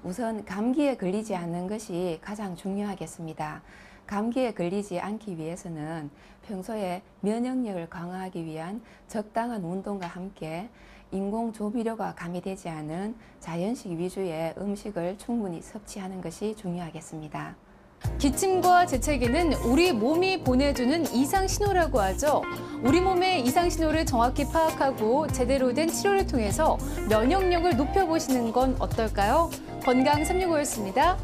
우선 감기에 걸리지 않는 것이 가장 중요하겠습니다. 감기에 걸리지 않기 위해서는 평소에 면역력을 강화하기 위한 적당한 운동과 함께 인공 조미료가 가미되지 않은 자연식 위주의 음식을 충분히 섭취하는 것이 중요하겠습니다. 기침과 재채기는 우리 몸이 보내주는 이상 신호라고 하죠. 우리 몸의 이상 신호를 정확히 파악하고 제대로 된 치료를 통해서 면역력을 높여보시는 건 어떨까요? 건강 365였습니다.